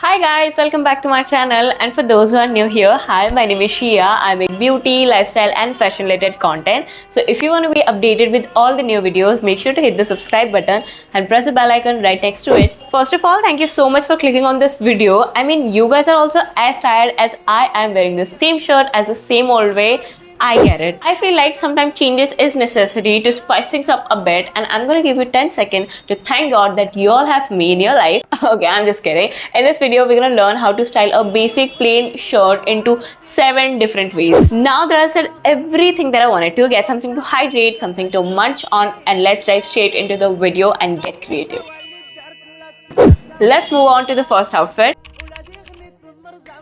Hi guys, welcome back to my channel. And for those who are new here, hi, my name is Shia. I make beauty, lifestyle and fashion related content. So if you want to be updated with all the new videos, make sure to hit the subscribe button and press the bell icon right next to it. First of all, thank you so much for clicking on this video. I mean, you guys are also as tired as I am wearing the same shirt as the same old way. I get it. I feel like sometimes changes is necessary to spice things up a bit, and I'm gonna give you 10 seconds to thank God that you all have me in your life. Okay, I'm just kidding. In this video, we're gonna learn how to style a basic plain shirt into 7 different ways. Now that I've said everything that I wanted to, get something to hydrate, something to munch on, and let's dive straight into the video and get creative. Let's move on to the first outfit.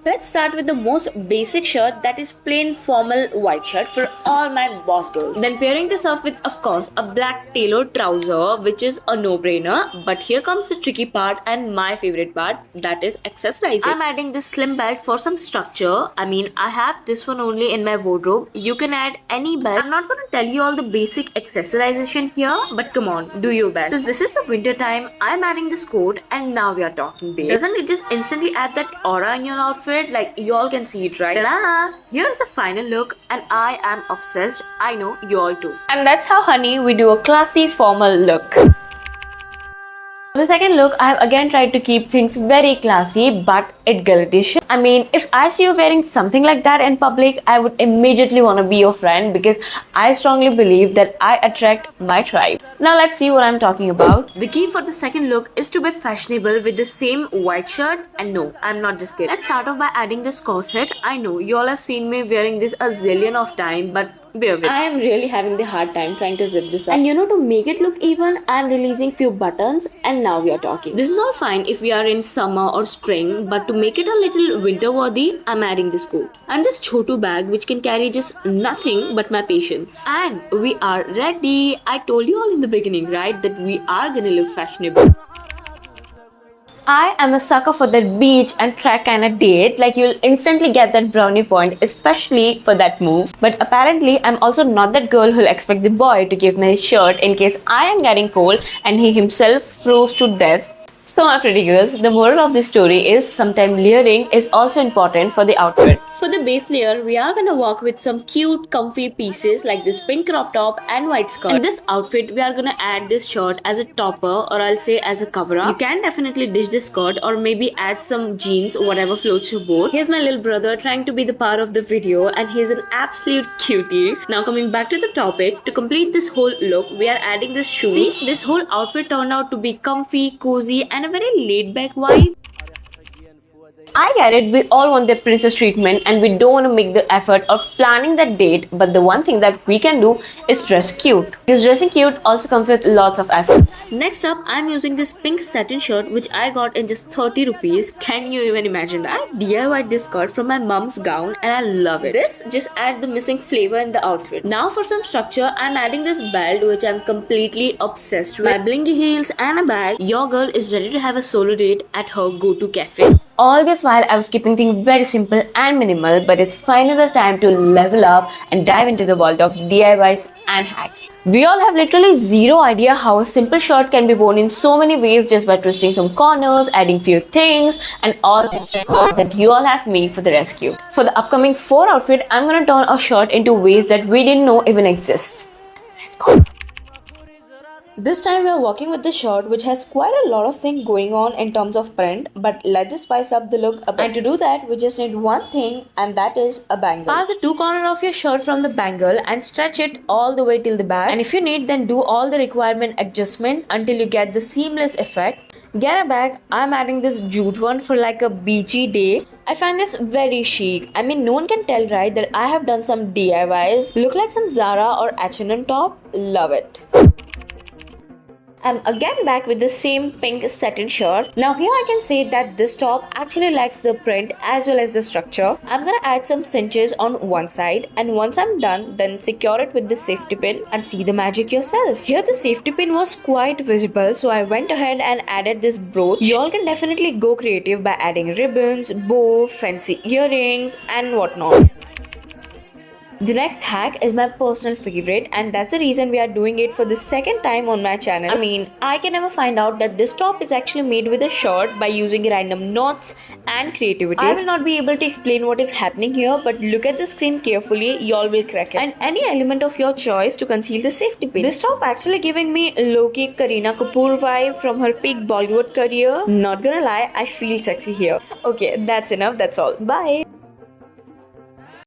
Let's start with the most basic shirt, that is plain formal white shirt for all my boss girls. Then pairing this up with, of course, a black tailored trouser, which is a no-brainer. But here comes the tricky part and my favorite part, that is accessorizing. I'm adding this slim belt for some structure. I mean, I have this one only in my wardrobe. You can add any belt. I'm not going to tell you all the basic accessorization here, but come on, do your best. Since this is the winter time, I'm adding this coat and now we are talking babe. Doesn't it just instantly add that aura in your outfit? Like you all can see it, right? Ta-da! Here's the final look and I am obsessed. I know you all too. And that's how, honey, we do a classy formal look. For the second look, I have again tried to keep things very classy but it galactician. I mean, if I see you wearing something like that in public, I would immediately want to be your friend because I strongly believe that I attract my tribe. Now let's see what I'm talking about. The key for the second look is to be fashionable with the same white shirt, and no, I'm not just kidding. Let's start off by adding this corset. I know you all have seen me wearing this a zillion of time, but bear with me. I am really having the hard time trying to zip this up. And to make it look even, I am releasing few buttons and now we are talking. This is all fine if we are in summer or spring, but to make it a little winter worthy, I'm adding this coat. And this chotu bag which can carry just nothing but my patience. And we are ready. I told you all in the beginning, right, that we are gonna look fashionable. I am a sucker for that beach and track kind of date. Like you'll instantly get that brownie point, especially for that move. But apparently, I'm also not that girl who'll expect the boy to give me his shirt in case I am getting cold and he himself froze to death. So my pretty girls, the moral of this story is sometimes layering is also important for the outfit. For the base layer, we are gonna work with some cute, comfy pieces like this pink crop top and white skirt. In this outfit, we are gonna add this shirt as a topper, or I'll say as a cover up. You can definitely ditch this skirt or maybe add some jeans, whatever floats your boat. Here's my little brother trying to be the part of the video and he's an absolute cutie. Now coming back to the topic, to complete this whole look, we are adding this shoes. See, this whole outfit turned out to be comfy, cozy and a very laid-back vibe. I get it, we all want the princess treatment and we don't want to make the effort of planning that date, but the one thing that we can do is dress cute. Because dressing cute also comes with lots of efforts. Next up, I'm using this pink satin shirt which I got in just 30 rupees. Can you even imagine that? I DIY'd this skirt from my mom's gown and I love it. This just adds the missing flavor in the outfit. Now for some structure, I'm adding this belt which I'm completely obsessed with. My blingy heels and a bag. Your girl is ready to have a solo date at her go-to cafe. All this while I was keeping things very simple and minimal, but it's finally the time to level up and dive into the world of DIYs and hacks. We all have literally zero idea how a simple shirt can be worn in so many ways just by twisting some corners, adding few things, and all that you all have me for the rescue. For the upcoming 4 outfit, I'm gonna turn a shirt into ways that we didn't know even exist. Let's go. This time we are working with the shirt which has quite a lot of things going on in terms of print, but let's just spice up the look a bit. And to do that, we just need one thing, and that is a bangle. Pass the 2 corners of your shirt from the bangle and stretch it all the way till the back. And if you need, then do all the requirement adjustment until you get the seamless effect. Get a bag. I'm adding this jute one for like a beachy day. I find this very chic. I mean, no one can tell, right, that I have done some DIYs. Look like some Zara or H&M top. Love it. I'm again back with the same pink satin shirt. Now here I can say that this top actually likes the print as well as the structure. I'm gonna add some cinches on one side, and once I'm done, then secure it with the safety pin and see the magic yourself. Here the safety pin was quite visible, so I went ahead and added this brooch. You all can definitely go creative by adding ribbons, bow, fancy earrings and whatnot. The next hack is my personal favorite, and that's the reason we are doing it for the second time on my channel. I mean, I can never find out that this top is actually made with a shirt by using random knots and creativity. I will not be able to explain what is happening here, but look at the screen carefully, y'all will crack it. And any element of your choice to conceal the safety pin. This top actually giving me low-key Kareena Kapoor vibe from her peak Bollywood career. Not gonna lie, I feel sexy here. Okay, that's enough, that's all. Bye.